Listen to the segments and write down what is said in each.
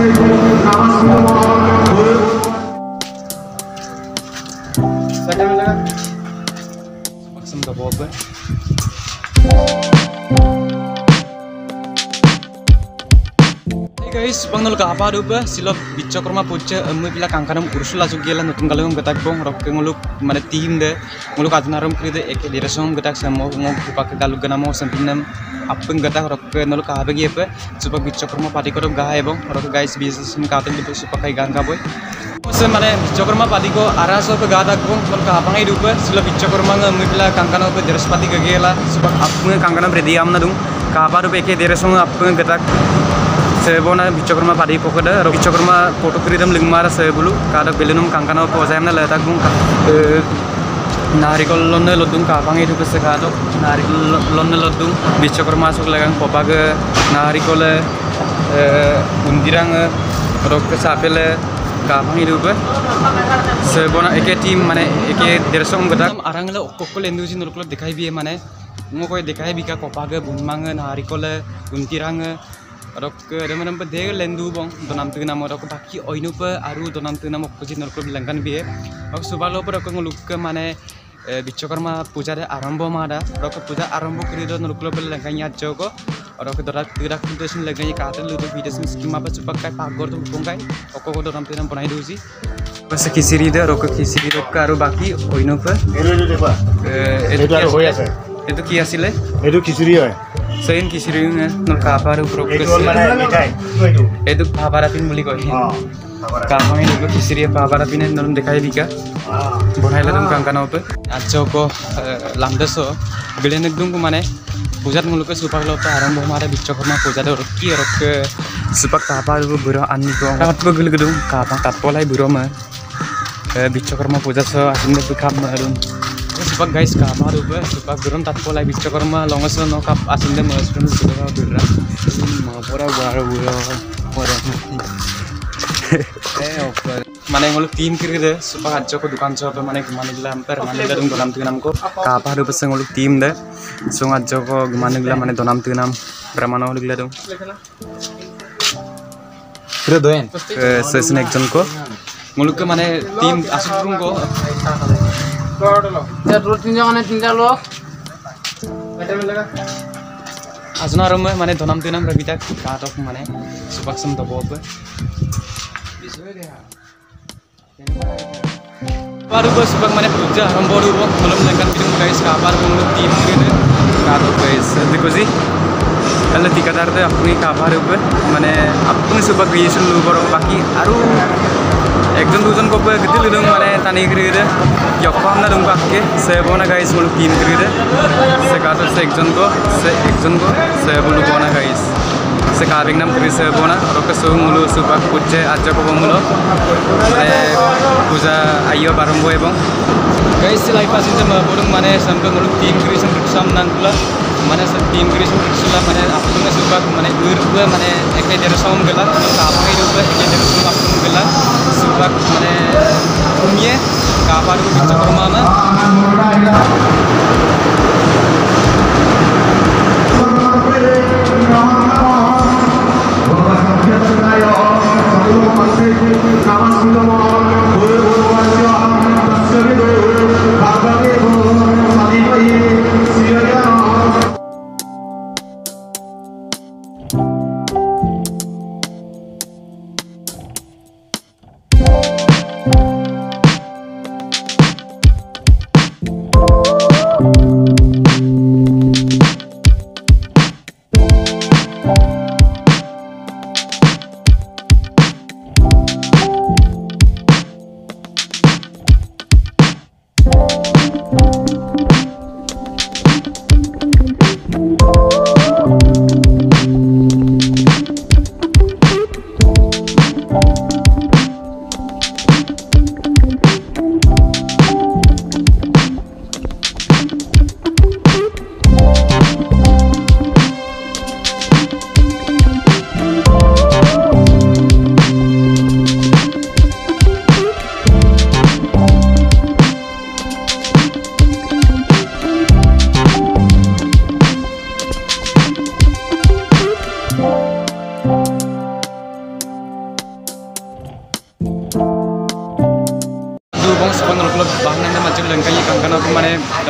Guys, bang nol apa rupa silop bicokorma puja bila kangkanam ursula juga nutun kalung getak bong rok nguluk mana tim deh nguluk atunarum kride eke dirasong getak sama ngok pakai galu ganamo sampinam apa getak rok nol apa gitu supaya bicokorma padi korom gaya bong rok guys bisa sim katen gitu supaya kayak gangga boy masa mana bicokorma padi ko arah so gadak bong nol apa ngai rupa silop bicokorma bila kangkanam pe diras padi gagela supaya apa kangkanam rediam na dung kabar rupa eke dirasong apa getak sebona bicokorma padi pokoknya ro bicokorma foto kridam lingmar sebulu kadak belenum kangkana posayamna letak bung narikol lonne lodung kapang itu kesekado narikol lonne lodung bicokorma masuk lagang popaga narikol undirang ro kesapele kapang itu be sebona eke tim mane eke dersong gedak arang le okokol endusi nurkol dekai bi mane ngokoi dekai bi ka popaga bunmang narikol untirang rok demen pedhe lendu bong donam tu nama rok baki oinu pe aru donam tu nama kucing nurkul bilangkan biye rok subalo per rok nguluk ke mana bicokorma puja de arambo mada rok puja arambo krido nurkul bilangkan ya joko rok dorak tirak tu sin laganya katen lu tu video skim apa supak kai pagor tu bongkai oko donam tu nama bonai dosi pas kisiri de rok kisiri rok aru baki oinu pe itu kiasile itu kisiri ya Sain kisirinya nol kabar progres itu kabarapin muli koi kamang itu kisiri kabarapin nol dekai bika bonai ladung kangkana ope ajo ko lamdeso bilen ekdum ko mane pujat nguluke supak lope arambo mare bicokorma pujat orki orok supak kabar buro anni ko rat bo gel gedung kapang tatpolai buro ma bicokorma pujat so asinde bikam marun supak guys kabar upe supak buron tatpolai bicokorma longoso no kap asinde masrun sudah berra mapora wara mana yang nguluk tim kiri deh supak aja ko dukan shop mana gimana gila hampir mana gila dong donam tunam ko kabar upe nguluk tim deh so aja ko gimana gila mana donam tunam bermana nguluk gila dong kira doen season ekjon ko nguluk ke mana tim asuk burung ko Asuna rumah mana donam tunam rabita katok mana supak sem topo apa? Baru bos supak mana puja rambodu bos belum lengkap bidung guys kabar belum tim gitu katok guys देखो जी कल ठिकादार तो अपनी काबार ऊपर माने अपनी सुबह creation लू करो बाकी आरु एकजन दुजन को पे गति लुदुं माने तानी करिदे यक्का हमना दुं बाके सेबोना गाइस मुलु टीम करिदे से कातो से एकजन को से बुलु बोना गाइस से काबिंग नाम करि सेबोना रोके सु मुलु सुबह पुजे आजा को मुलु माने पूजा आयो बारंबो एबं गाइस लाइफ पासिन से मबुदुं माने sampai मुलु टीम क्रिएशन रिक्सम नांगुला mana tim Chris Ursula mana apun suka mana urba mana ekle dersom gela kaapa itu urba ekle dersom apun gela suka mana umye kaapa itu bicokorma mana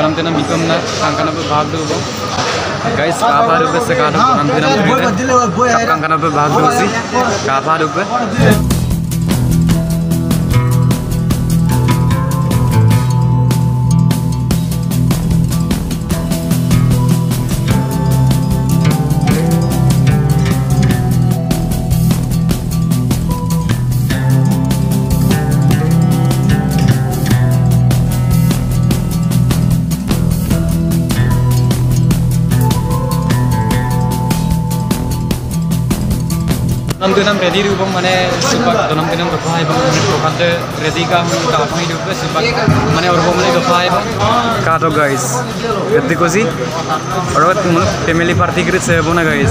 dalam tenam bikom na kangkana pe भाग दो guys kabar upe se kado dalam tenam krede kangkana pe भाग दो si kabar upe dalam tenam ready rupang mane sepak dalam tenam berfahai bang kade ready ka apa hidup ke sepak mane orang mane berfahai bang kado guys gede ko sih orang tuh family party kiri sebona guys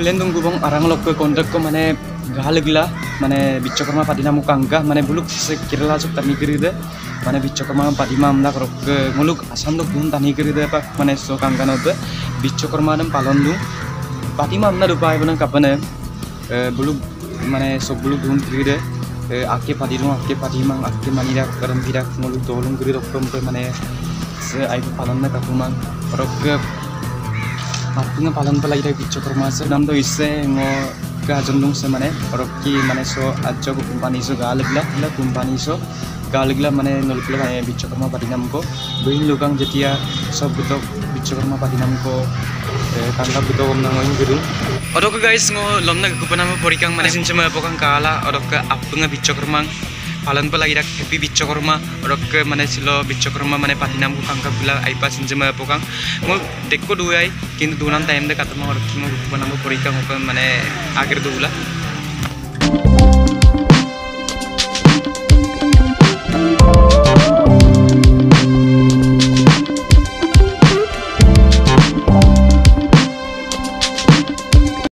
kalian tunggu bang arang lok ke kontak ko mane gahal gila mane bicokorma padina mukangga mane buluk sekirla suk tani kiri de mane bicokorma padima amna krok muluk asam dok dun tani kiri de pak mane so kangkana de bicokorma nam palon du padima amna dupai bana kapane buluk mane so buluk dun kiri de ake padima ake manira karam birak muluk dolung kiri rokom pe mane se ai palon na kapumang krok Apungnya palan pelai dari bicokorma se nam do ise ngo ga jondong se mane orki mane so ajo ko company so galegla company so galegla mane nolkla mane bicokorma padinam ko bein lokang jetia sob buto bicokorma padinam ko tangga buto om nang ngin giru odok guys ngo lomna kupana mo porikang mane sinchema pokang kala odok apungnya bicokorma palan pelai dak happy bicokorma odok mane silo bicokorma mane padinam ko kangka bula aipa sinchema pokang ngo dekko duai kintu dunan time de katama odok mo kupana mo porikang mane akhir dula